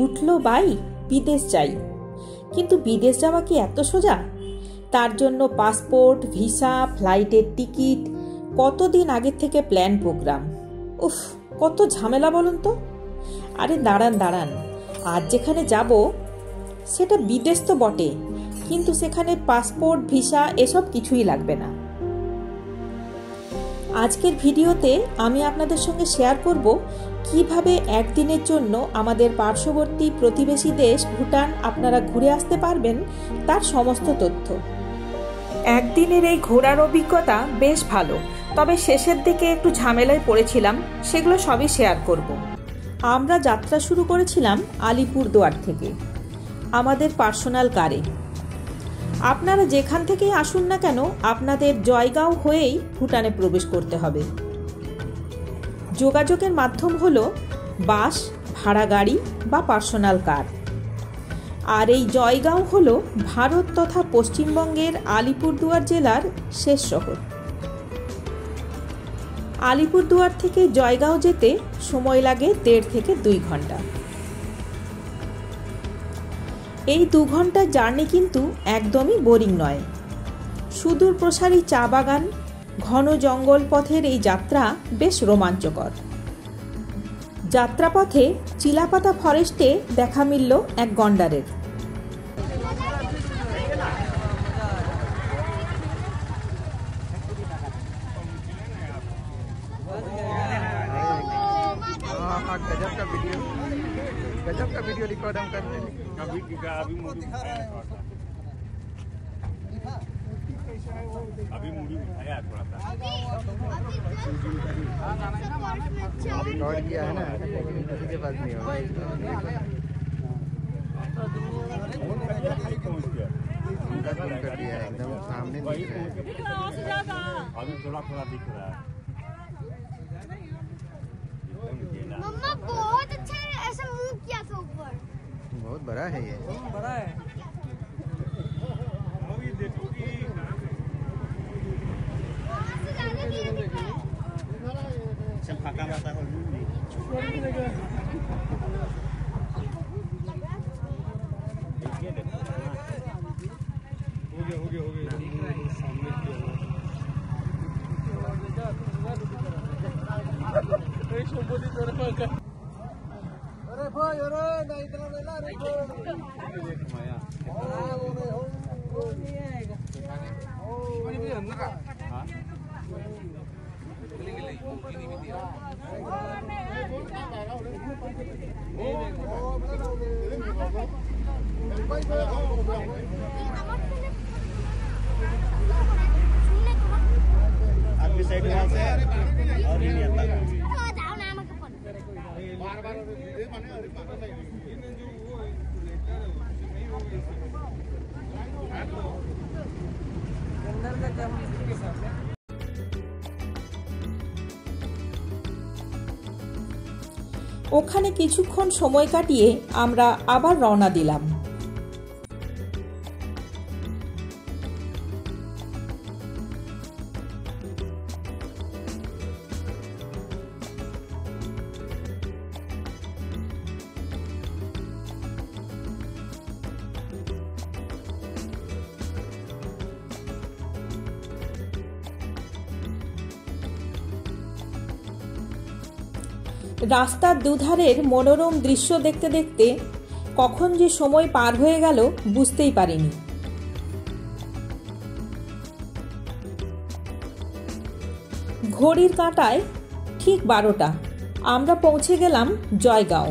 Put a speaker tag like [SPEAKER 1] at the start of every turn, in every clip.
[SPEAKER 1] উঠলো বাই, বিদেশ যাই। কিন্তু বিদেশ যাওয়া কি এত সোজা? তার জন্য পাসপোর্ট, ভিসা, ফ্লাইটের টিকিট, কতদিন আগের থেকে প্ল্যান প্রোগ্রাম। উফ, কত ঝামেলা বলুন তো। আরে দাঁড়ান, আজ যেখানে যাব সেটা বিদেশ তো বটে, কিন্তু সেখানে পাসপোর্ট, ভিসা এসব কিছুই লাগবে না। আজকের ভিডিওতে আমি আপনাদের সঙ্গে শেয়ার করব কিভাবে একদিনের জন্য আমাদের পার্শ্ববর্তী প্রতিবেশী দেশ ভুটান আপনারা ঘুরে আসতে পারবেন, তার সমস্ত তথ্য। একদিনের এই ঘোরার অভিজ্ঞতা বেশ ভালো, তবে শেষের দিকে একটু ঝামেলায় পড়েছিলাম, সেগুলো সবই শেয়ার করব। আমরা যাত্রা শুরু করেছিলাম আলিপুরদুয়ার থেকে আমাদের পার্সোনাল কারে। আপনারা যেখান থেকেই আসুন না কেন আপনাদের জয়গাঁও হয়েই ভুটানে প্রবেশ করতে হবে। যোগাযোগের মাধ্যম হলো বাস, ভাড়া গাড়ি বা পার্সোনাল কার। আর এই জয়গাঁও হলো ভারত তথা পশ্চিমবঙ্গের আলিপুরদুয়ার জেলার শেষ শহর। আলিপুরদুয়ার থেকে জয়গাঁও যেতে সময় লাগে 1.5 থেকে 2 ঘন্টা। এই 2 ঘন্টার জার্নি কিন্তু একদমই বোরিং নয়। সুদূর প্রসারী চা বাগান, ঘন জঙ্গল পথের এই যাত্রা বেশ রোমাঞ্চকর। যাত্রাপথে চিলাপাতা ফরেস্টে দেখা মিলল এক গন্ডারের।
[SPEAKER 2] गजब का वीडियो रिकॉर्ड हम करते हैं। अभी मूडी उठाया थोड़ा सा रिकॉर्ड किया है ना, किसी के पास नहीं होगा। कर दिया है एकदम सामने दिख रहा है। अभी थोड़ा दिख रहा है।
[SPEAKER 3] मम्मा बहुत अच्छा ऐसा मूव किया था ऊपर।
[SPEAKER 2] बहुत बड़ा है ये, बहुत बड़ा है। अभी देखो कि
[SPEAKER 3] वहाँ से ज़्यादा क्लियर दिख रहा है।
[SPEAKER 2] सब फाका माता हो गया सामने अरे भाई अरे नहीं इतना नहीं ला रे माया वो नहीं आएगा ओ ये भी अंदर का हां बोलेंगे नहीं नहीं भी दिया आपकी साइड वहां से और नहीं आता बार-बार
[SPEAKER 1] ওখানে কিছুক্ষণ সময় কাটিয়ে আমরা আবার রওনা দিলাম। রাস্তার দুধারের মনোরম দৃশ্য দেখতে দেখতে কখন যে সময় পার হয়ে গেল বুঝতেই পারিনি। ঘড়ির কাঁটায় ঠিক 12টা, আমরা পৌঁছে গেলাম জয়গাঁও।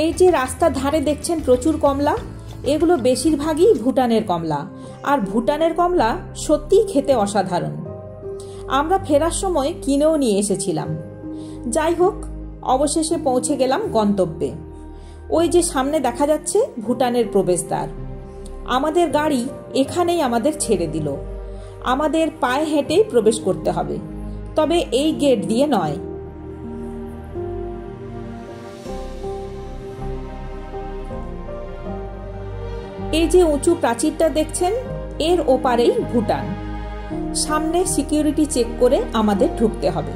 [SPEAKER 1] এই যে রাস্তার ধারে দেখছেন প্রচুর কমলা, এগুলো বেশিরভাগই ভুটানের কমলা। আর ভুটানের কমলা সত্যিই খেতে অসাধারণ। আমরা ফেরার সময় কিনেও নিয়ে এসেছিলাম। যাই হোক, অবশেষে পৌঁছে গেলাম গন্তব্যে। ওই যে সামনে দেখা যাচ্ছে ভুটানের প্রবেশদ্বার। আমাদের গাড়ি এখানেই আমাদের ছেড়ে দিল। আমাদের পায়ে হেঁটেই প্রবেশ করতে হবে, তবে এই গেট দিয়ে নয়। এই যে উঁচু প্রাচীরটা দেখছেন, এর ওপারেই ভুটান। সামনে সিকিউরিটি চেক করে আমাদের ঢুকতে হবে।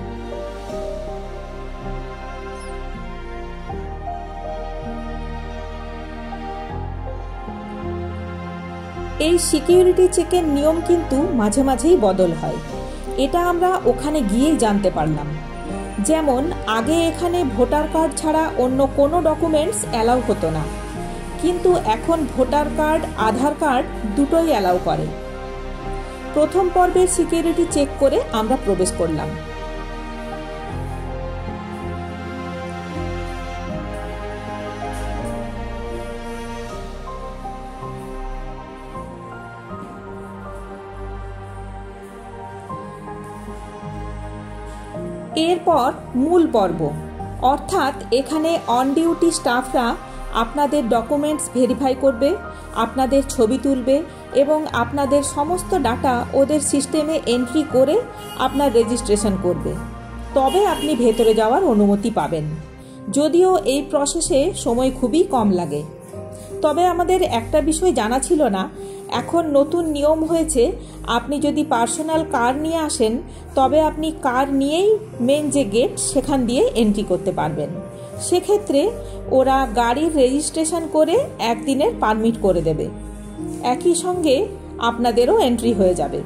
[SPEAKER 1] এই সিকিউরিটি চেকের নিয়ম কিন্তু মাঝে মাঝেই বদল হয়, এটা আমরা ওখানে গিয়েই জানতে পারলাম। যেমন আগে এখানে ভোটার কার্ড ছাড়া অন্য কোনো ডকুমেন্টস অ্যালাউ হতো না, কিন্তু এখন ভোটার কার্ড, আধার কার্ড দুটোই অ্যালাউ করে। প্রথম পর্বের সিকিউরিটি চেক করে আমরা প্রবেশ করলাম। এরপর মূল পর্ব, অর্থাৎ এখানে অন ডিউটি স্টাফরা আপনাদের ডকুমেন্টস ভেরিফাই করবে, আপনাদের ছবি তুলবে এবং আপনাদের সমস্ত ডাটা ওদের সিস্টেমে এন্ট্রি করে আপনার রেজিস্ট্রেশন করবে। তবে আপনি ভেতরে যাওয়ার অনুমতি পাবেন, যদিও এই প্রসেসে সময় খুবই কম লাগে। তবে আমাদের একটা বিষয় জানা ছিল না, এখন নতুন নিয়ম হয়েছে, আপনি যদি পার্সোনাল কার নিয়ে আসেন তবে আপনি কার নিয়েই মেন যে গেট সেখান দিয়ে এন্ট্রি করতে পারবেন। সেক্ষেত্রে ওরা গাড়ির রেজিস্ট্রেশন করে একদিনের পারমিট করে দেবে, একই সঙ্গে আপনাদেরও এন্ট্রি হয়ে যাবে।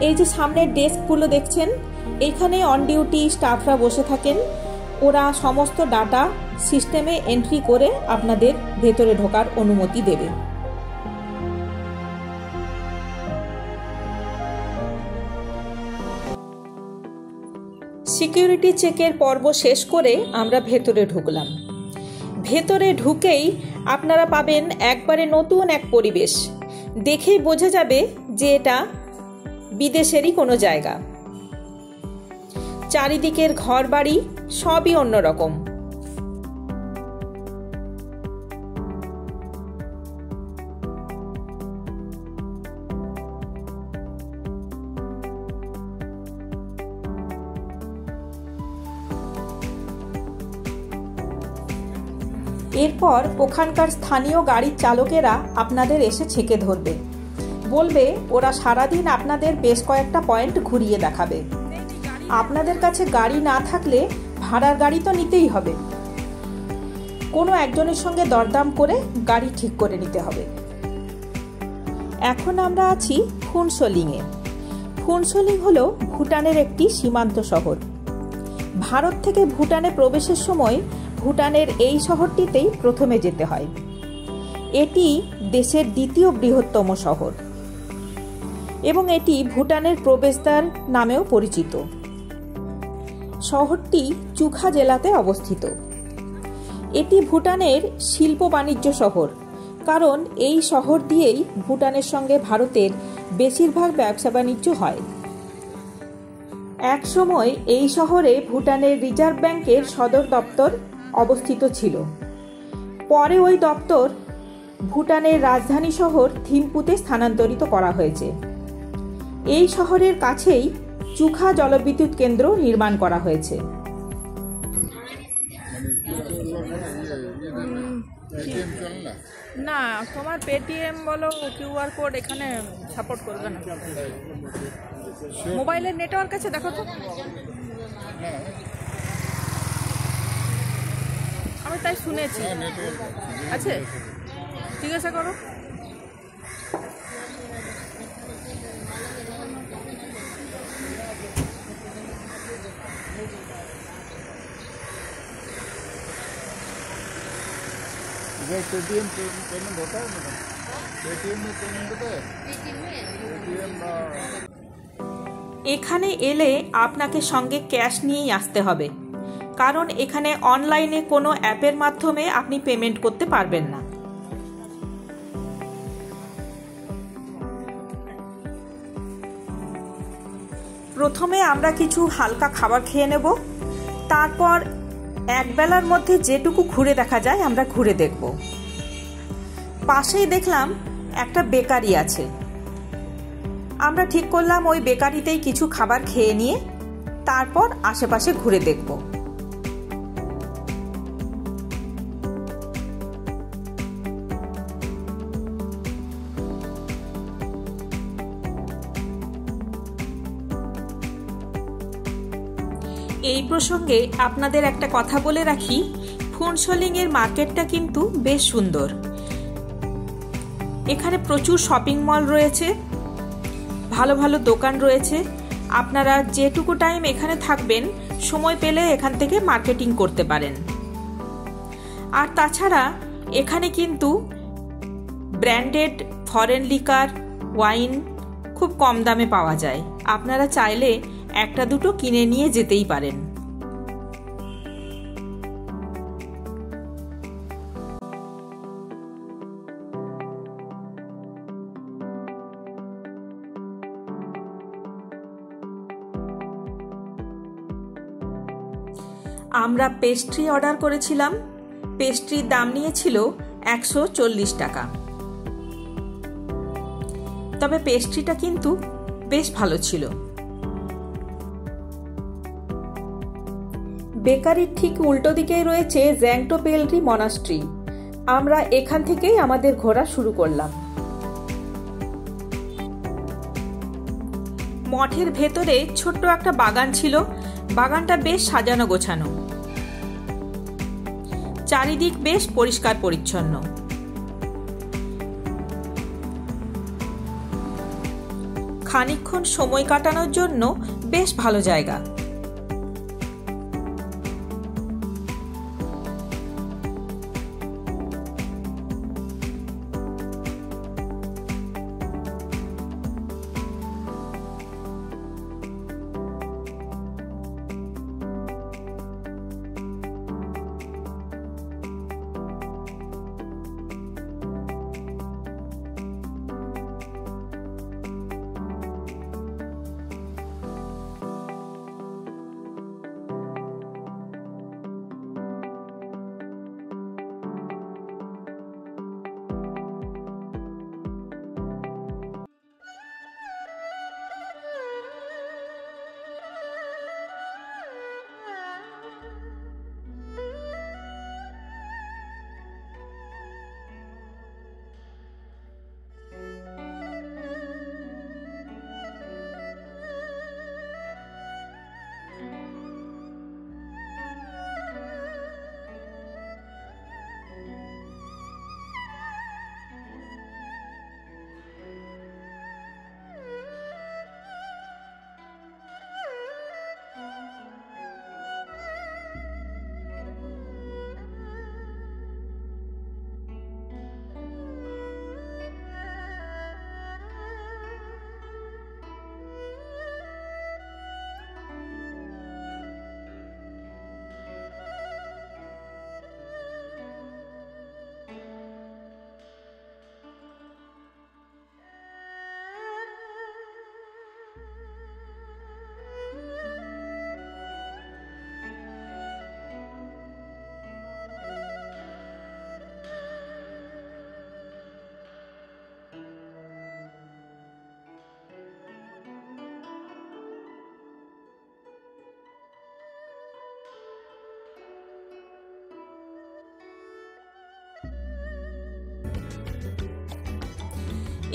[SPEAKER 1] এই যে সামনের ডেস্কগুলো দেখছেন, এখানে অন ডিউটি স্টাফরা বসে থাকেন, ওরা সমস্ত ডাটা সিস্টেমে এন্ট্রি করে আপনাদের ভেতরে ঢোকার অনুমতি দেবে। সিকিউরিটি চেকের পর্ব শেষ করে আমরা ভেতরে ঢুকলাম। ভেতরে ঢুকেই আপনারা পাবেন একবারে নতুন এক পরিবেশ, দেখেই বোঝা যাবে যে এটা বিদেশেরই কোনো জায়গা। চারিদিকের ঘর বাড়ি সবই অন্যরকম। এরপর ওখানকার স্থানীয় গাড়ির চালকেরা আপনাদের এসে ছেঁকে ধরবে, বলবে ওরা সারাদিন আপনাদের বেশ কয়েকটা পয়েন্ট ঘুরিয়ে দেখাবে। আপনাদের কাছে গাড়ি না থাকলে ভাড়ার গাড়ি তো নিতেই হবে, কোনো একজনের সঙ্গে দরদাম করে গাড়ি ঠিক করে নিতে হবে। এখন আমরা আছি ফুনসোলিংয়ে। ফুনসোলিং হলো ভুটানের একটি সীমান্ত শহর। ভারত থেকে ভুটানে প্রবেশের সময় ভুটানের এই শহরটিতেই প্রথমে যেতে হয়। এটি দেশের দ্বিতীয় বৃহত্তম শহর এবং এটি ভুটানের প্রবেশদ্বার নামেও পরিচিত। শহরটি চুখা জেলাতে অবস্থিত। এটি ভুটানের শিল্প বাণিজ্য শহর, কারণ এই শহর দিয়েই ভুটানের সঙ্গে ভারতের বেশিরভাগ ব্যবসা বাণিজ্য হয়। এক সময় এই শহরে ভুটানের রিজার্ভ ব্যাংকের সদর দপ্তর অবস্থিত ছিল। পরে ওই দপ্তর ভুটানের রাজধানী শহর থিম্পুতে স্থানান্তরিত করা হয়েছে। এই শহরের কাছেই চুখা জলবিদ্যুৎ কেন্দ্র নির্মাণ করা হয়েছে।
[SPEAKER 4] না, তোমার পেটিএম বলো, কিউআর কোড এখানে সাপোর্ট করবে না। মোবাইলের নেটওয়ার্ক আছে দেখো তো। আমি তাই শুনেছি। আছে, জিজ্ঞাসা করো।
[SPEAKER 2] पेटीएम पेमेंट होता है मैडम? पेटीएम में पेमेंट होता है? पेटीएम
[SPEAKER 1] এখানে এলে আপনাকে সঙ্গে ক্যাশ নিয়েই আসতে হবে, কারণ এখানে অনলাইনে কোনো অ্যাপের মাধ্যমে আপনি পেমেন্ট করতে পারবেন না। প্রথমে আমরা কিছু হালকা খাবার খেয়ে নেব, তারপর এক বেলার মধ্যে যেটুকু ঘুরে দেখা যায় আমরা ঘুরে দেখব। পাশেই দেখলাম একটা বেকারি আছে, আমরা ঠিক করলাম ওই বেকারিতেই কিছু খাবার খেয়ে নিয়ে তারপর আশেপাশে ঘুরে দেখব। এই প্রসঙ্গে আপনাদের একটা কথা বলে রাখি, ফুনসোলিংয়ের মার্কেটটা কিন্তু বেশ সুন্দর। এখানে প্রচুর শপিং মল রয়েছে, ভালো ভালো দোকান রয়েছে। আপনারা যেটুকু টাইম এখানে থাকবেন, সময় পেলে এখান থেকে মার্কেটিং করতে পারেন। আর তাছাড়া এখানে কিন্তু ব্র্যান্ডেড ফরেন লিকার, ওয়াইন খুব কম দামে পাওয়া যায়। আপনারা চাইলে একটা দুটো কিনে নিয়ে যেতেই পারেন। আমরা পেস্ট্রি অর্ডার করেছিলাম। পেস্ট্রির দাম নিয়েছিল 140 টাকা। তবে পেস্ট্রিটা কিন্তু বেশ ভালো ছিল। বেকারির ঠিক উল্টো দিকেই রয়েছে জ্যাংটো পেলরি মনাস্ট্রি। আমরা এখান থেকেই আমাদের ঘোরা শুরু করলাম। মঠের ভেতরে ছোট্ট একটা বাগান ছিল। বাগানটা বেশ সাজানো গোছানো, চারিদিক বেশ পরিষ্কার পরিচ্ছন্ন। খানিকক্ষণ সময় কাটানোর জন্য বেশ ভালো জায়গা।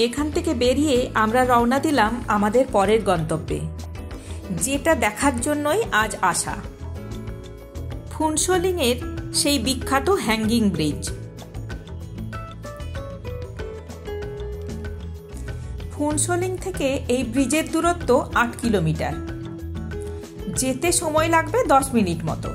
[SPEAKER 1] এখান থেকে বেরিয়ে আমরা রওনা দিলাম আমাদের পরের গন্তব্যে, যেটা দেখার জন্যই আজ আসা, ফুনসোলিংয়ের সেই বিখ্যাত হ্যাঙ্গিং ব্রিজ। ফুনসোলিং থেকে এই ব্রিজের দূরত্ব 8 কিলোমিটার। যেতে সময় লাগবে 10 মিনিট মতো।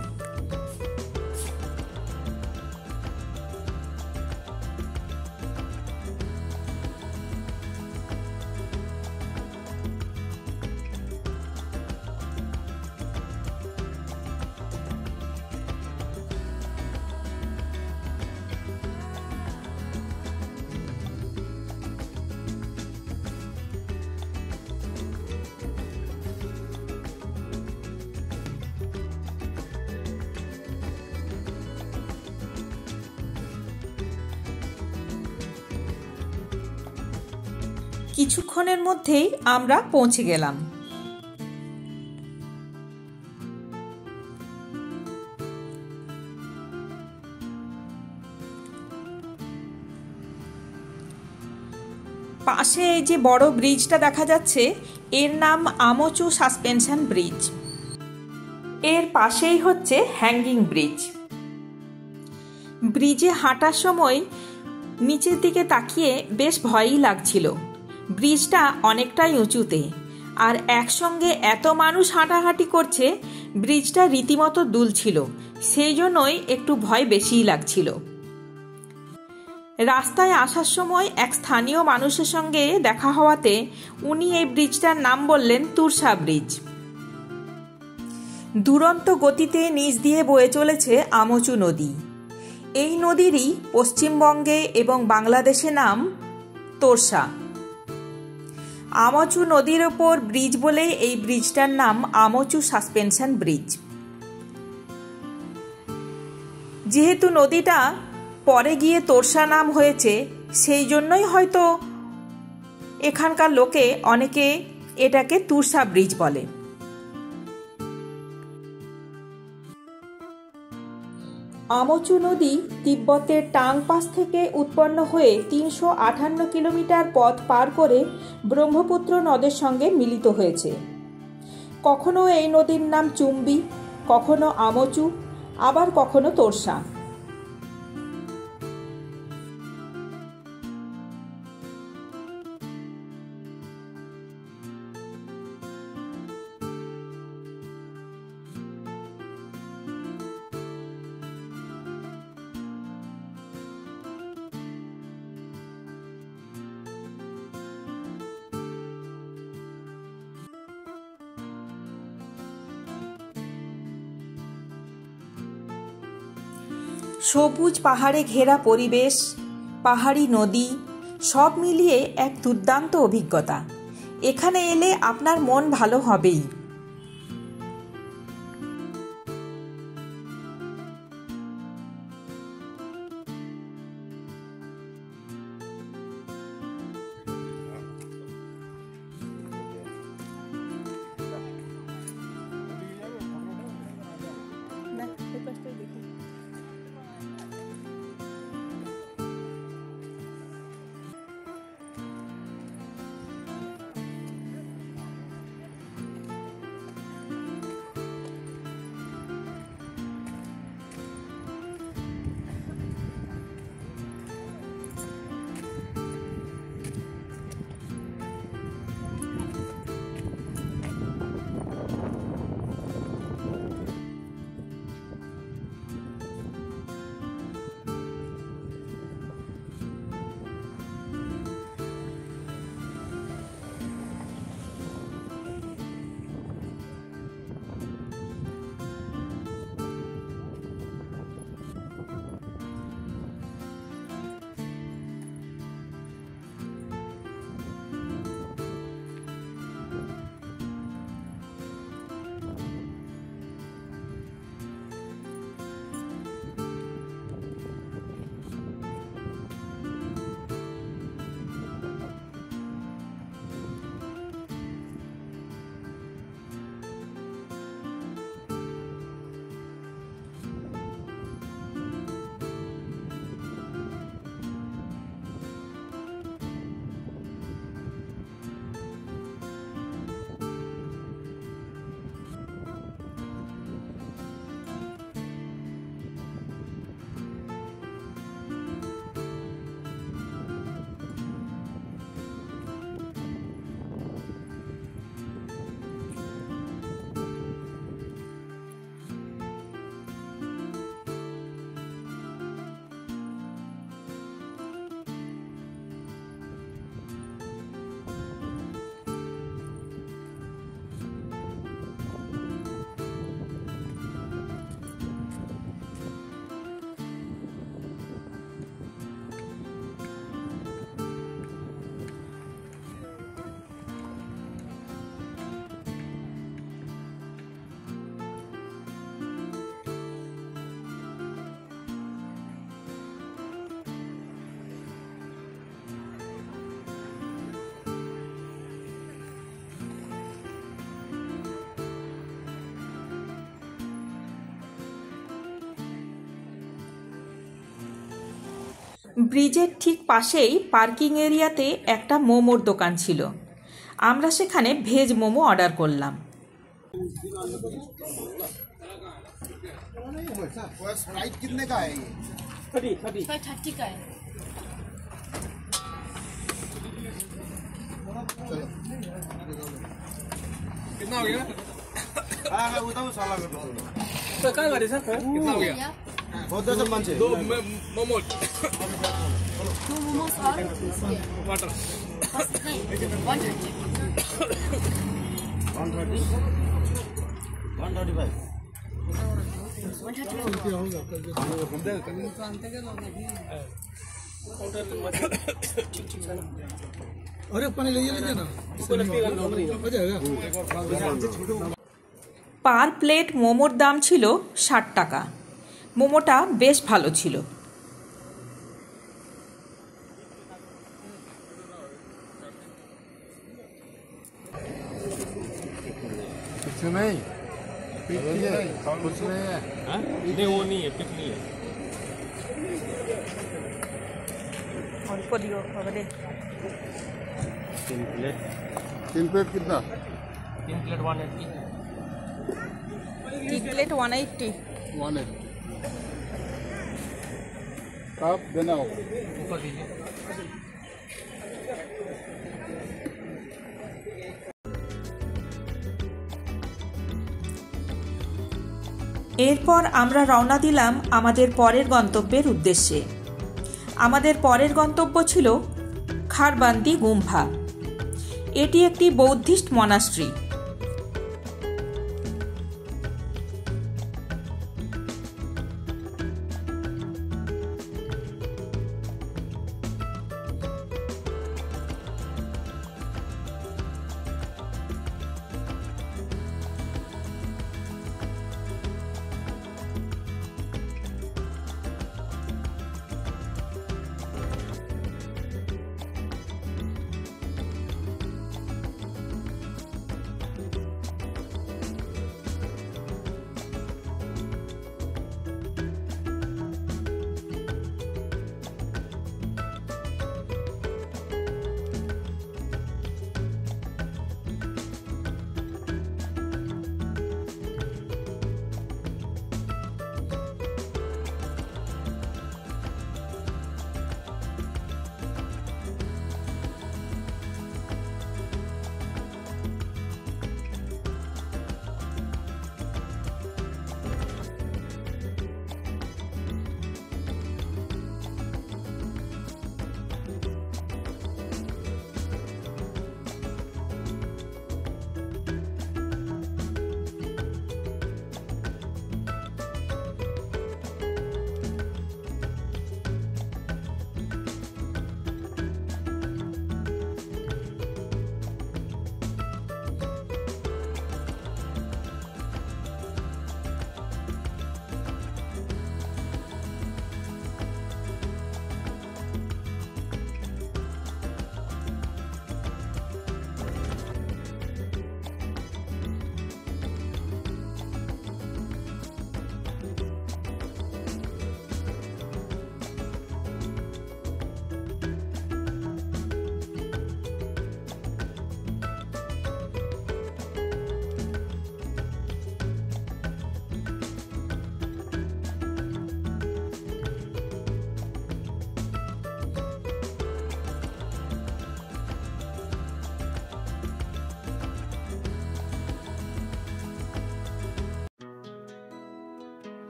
[SPEAKER 1] কিছুক্ষণের মধ্যেই আমরা পৌঁছে গেলাম। পাশে এই যে বড় ব্রিজটা দেখা যাচ্ছে, এর নাম আমোচু সাসপেনশন ব্রিজ। এর পাশেই হচ্ছে হ্যাঙ্গিং ব্রিজ। ব্রিজে হাঁটার সময় নিচের দিকে তাকিয়ে বেশ ভয়ই লাগছিল। ব্রিজটা অনেকটাই উঁচুতে, আর একসঙ্গে এত মানুষ হাঁটাহাঁটি করছে, ব্রিজটা রীতিমতো দুলছিল, সেই জন্যই একটু ভয় বেশিই লাগছিল। রাস্তায় আসার সময় এক স্থানীয় মানুষের সঙ্গে দেখা হওয়াতে উনি এই ব্রিজটার নাম বললেন তুরসা ব্রিজ। দুরন্ত গতিতে নিচ দিয়ে বয়ে চলেছে আমচু নদী। এই নদীরই পশ্চিমবঙ্গে এবং বাংলাদেশে নাম তোরসা। আমচু নদীর ওপর ব্রিজ বলে এই ব্রিজটার নাম আমচু সাসপেনশন ব্রিজ। যেহেতু নদীটা পরে গিয়ে তোরসা নাম হয়েছে, সেই জন্যই হয়তো এখানকার লোকে অনেকে এটাকে তুরসা ব্রিজ বলে। আমচু নদী তিব্বতের টাং পাস থেকে উৎপন্ন হয়ে 358 কিলোমিটার পথ পার করে ব্রহ্মপুত্র নদের সঙ্গে মিলিত হয়েছে। কখনো এই নদীর নাম চুম্বি, কখনো আমচু, আবার কখনো তোরসা। সবুজ পাহাড়ে ঘেরা পরিবেশ, পাহাড়ি নদী, সব মিলিয়ে এক দুর্দান্ত অভিজ্ঞতা। এখানে এলে আপনার মন ভালো হবেই। ব্রিজের ঠিক পাশেই পার্কিং এরিয়াতে একটা মোমোর দোকান ছিল। আমরা সেখানে ভেজ মোমো অর্ডার করলাম।
[SPEAKER 2] वो स्प्राइट कितने का है ये?
[SPEAKER 5] 30 का है।
[SPEAKER 2] कितना हो गया? हाँ वो तो साला कर दो। तो क्या गाड़ी सर? कितना हो गया? बहुत दस मन से। 2 मोमोज।
[SPEAKER 5] 2 मोमोज और
[SPEAKER 2] वाटर।
[SPEAKER 5] नहीं 130
[SPEAKER 2] अरे पानी ले लीजिए ना। हो जाएगा।
[SPEAKER 1] পার প্লেট মোমোর দাম ছিল 60 টাকা। মোমোটা বেশ ভালো ছিল।
[SPEAKER 2] कुछ नहीं कुछ नहीं है।
[SPEAKER 6] नहीं वो नहीं है, पिक नहीं है।
[SPEAKER 4] অল্প দিও হবে।
[SPEAKER 6] 3 प्लेट
[SPEAKER 2] 3 प्लेट कितना?
[SPEAKER 6] 3 प्लेट 180।
[SPEAKER 4] 3 প্লেট 180।
[SPEAKER 2] 1 कब देना होगा?
[SPEAKER 6] ऊपर दीजिए।
[SPEAKER 1] এরপর আমরা রওনা দিলাম আমাদের পরের গন্তব্যের উদ্দেশ্যে। আমাদের পরের গন্তব্য ছিল খারবান্দি গুম্ফা। এটি একটি বৌদ্ধিস্ট মনাস্ট্রি।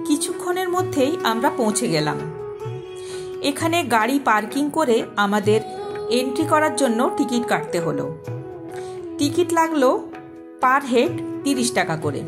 [SPEAKER 1] কিছুক্ষণের মধ্যেই আমরা পৌঁছে গেলাম। এখানে গাড়ি পার্কিং করে আমাদের এন্ট্রি করার জন্য টিকিট কাটতে হলো। টিকিট লাগলো পার হেড 30 টাকা করে।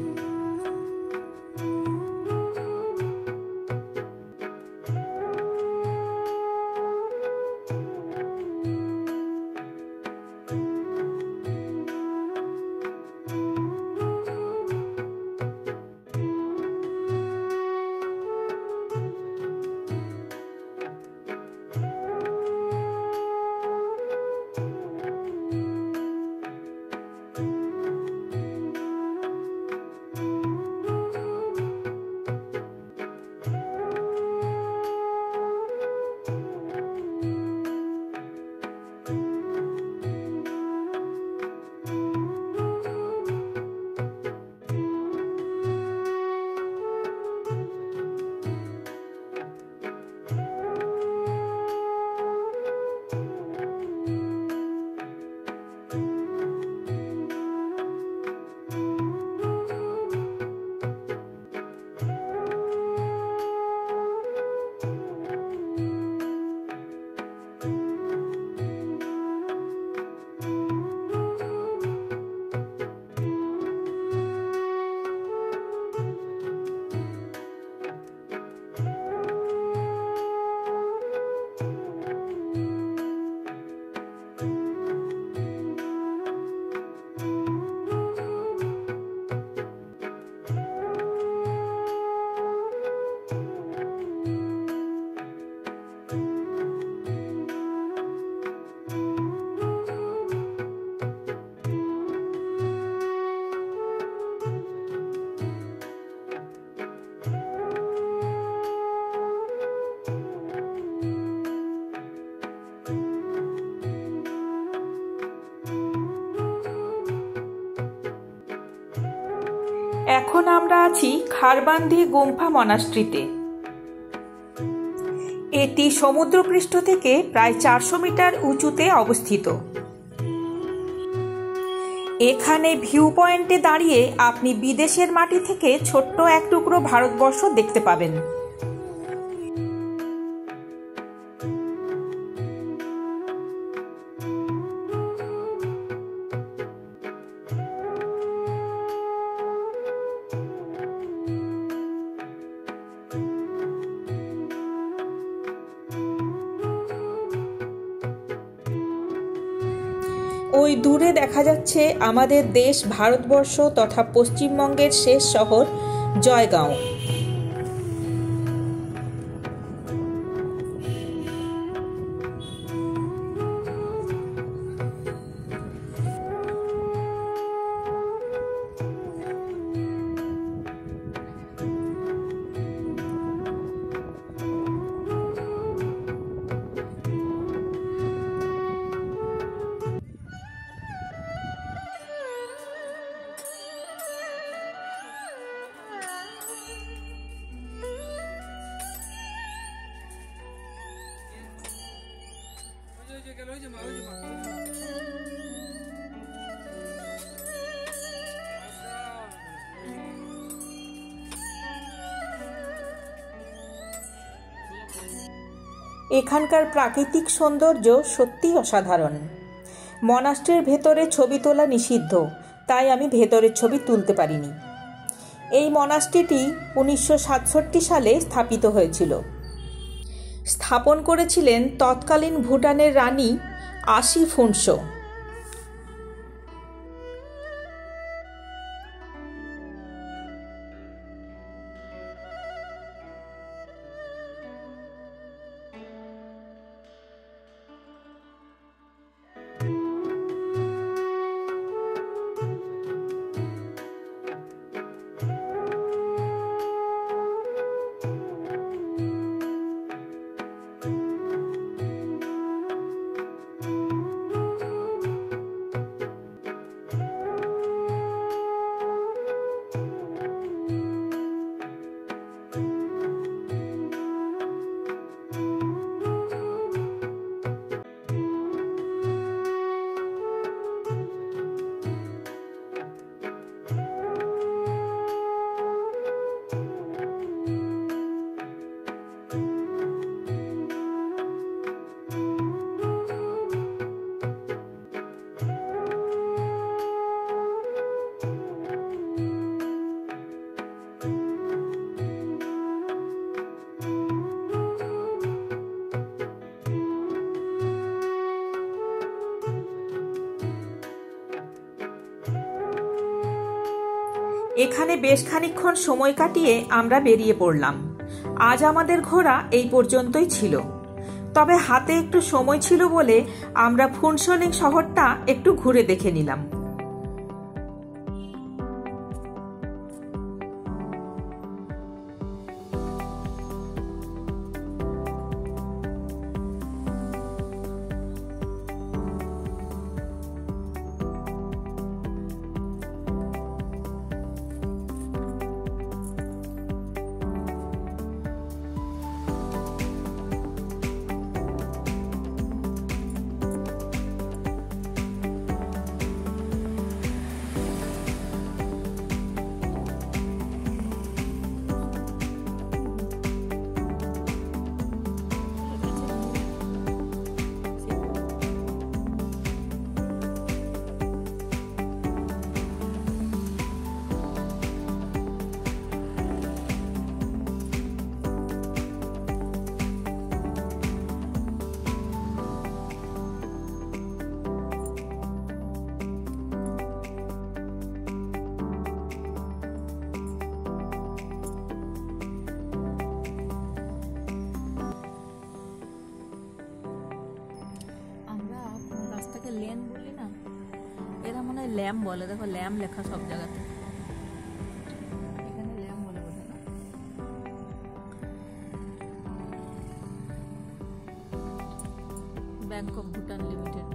[SPEAKER 1] আছি খারবান্ধি গুম্ফা মনাস্ট্রিতে। এটি সমুদ্রপৃষ্ঠ থেকে প্রায় 400 মিটার উঁচুতে অবস্থিত। এখানে ভিউ পয়েন্টে দাঁড়িয়ে আপনি বিদেশের মাটি থেকে ছোট্ট এক টুকরো ভারতবর্ষ দেখতে পাবেন। ওই দূরে দেখা যাচ্ছে আমাদের দেশ ভারতবর্ষ তথা পশ্চিমবঙ্গের শেষ শহর জয়গাঁও। এখানকার প্রাকৃতিক সৌন্দর্য সত্যিই অসাধারণ। মনাস্ট্রির ভেতরে ছবি তোলা নিষিদ্ধ, তাই আমি ভেতরের ছবি তুলতে পারিনি। এই মনাস্ট্রিটি 1967 সালে স্থাপিত হয়েছিল। স্থাপন করেছিলেন তৎকালীন ভুটানের রানী আশি ফুনসো। এখানে বেশ খানিকক্ষণ সময় কাটিয়ে আমরা বেরিয়ে পড়লাম। আজ আমাদের ঘোরা এই পর্যন্তই ছিল, তবে হাতে একটু সময় ছিল বলে আমরা ফুনসোলিং শহরটা একটু ঘুরে দেখে নিলাম।
[SPEAKER 4] ল্যাম বলে, দেখো ল্যাম লেখা সব জায়গাতে। এখানে ল্যাম বলে বোধহয় না? Bank of Bhutan limited.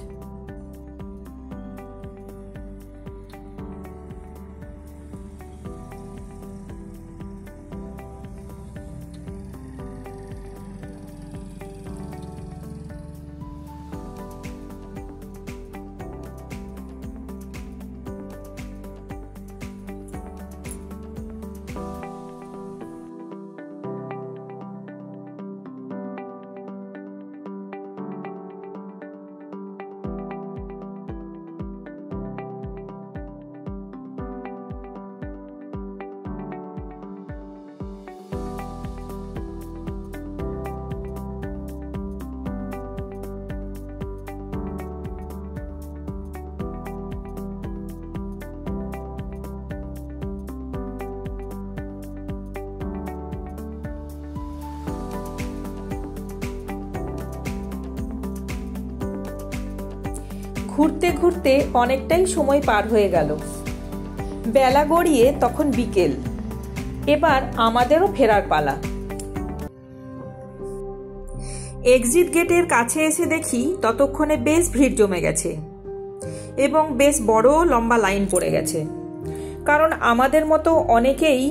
[SPEAKER 1] ঘুরতে ঘুরতে অনেকটাই সময় পার হয়ে গেল। বেলা গড়িয়ে তখন বিকেল। এবার আমাদেরও ফেরার পালা। এক্সিট গেটের কাছে এসে দেখি ততক্ষণে বেশ ভিড় জমে গেছে এবং বেশ বড় লম্বা লাইন পড়ে গেছে। কারণ আমাদের মতো অনেকেই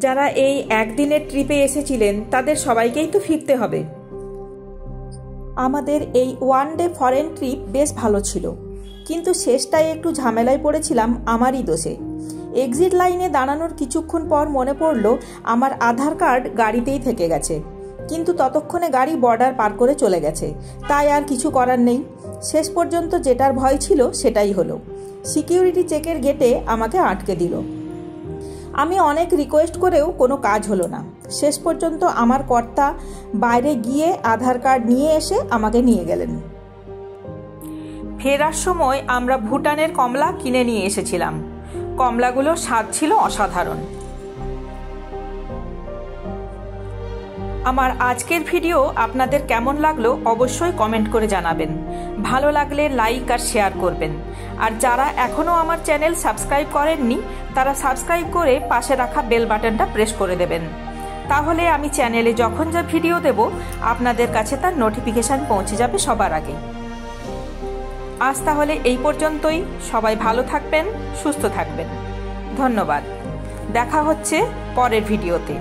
[SPEAKER 1] যারা এই একদিনের ট্রিপে এসেছিলেন তাদের সবাইকেই তো ফিরতে হবে। আমাদের এই ওয়ান ডে ফরেন ট্রিপ বেশ ভালো ছিল, কিন্তু শেষটায় একটু ঝামেলায় পড়েছিলাম আমারই দোষে। এক্সিট লাইনে দাঁড়ানোর কিছুক্ষণ পর মনে পড়ল আমার আধার কার্ড গাড়িতেই থেকে গেছে, কিন্তু ততক্ষণে গাড়ি বর্ডার পার করে চলে গেছে, তাই আর কিছু করার নেই। শেষ পর্যন্ত যেটার ভয় ছিল সেটাই হলো। সিকিউরিটি চেকের গেটে আমাকে আটকে দিল। আমি অনেক রিকোয়েস্ট করেও কোনো কাজ হলো না। শেষ পর্যন্ত আমার কর্তা বাইরে গিয়ে আধার কার্ড নিয়ে এসে আমাকে নিয়ে গেলেন। ফেরার সময় আমরা ভুটানের কমলা কিনে নিয়ে এসেছিলাম। কমলাগুলোর স্বাদ ছিল অসাধারণ। আমার আজকের ভিডিও আপনাদের কেমন লাগলো অবশ্যই কমেন্ট করে জানাবেন। ভালো লাগলে লাইক আর শেয়ার করবেন। আর যারা এখনও আমার চ্যানেল সাবস্ক্রাইব করেননি তারা সাবস্ক্রাইব করে পাশে রাখা বেল বাটনটা প্রেস করে দেবেন। তাহলে আমি চ্যানেলে যখন যা ভিডিও দেব আপনাদের কাছে তার নোটিফিকেশান পৌঁছে যাবে সবার আগে। আজ তাহলে এই পর্যন্তই। সবাই ভালো থাকবেন, সুস্থ থাকবেন। ধন্যবাদ। দেখা হচ্ছে পরের ভিডিওতে।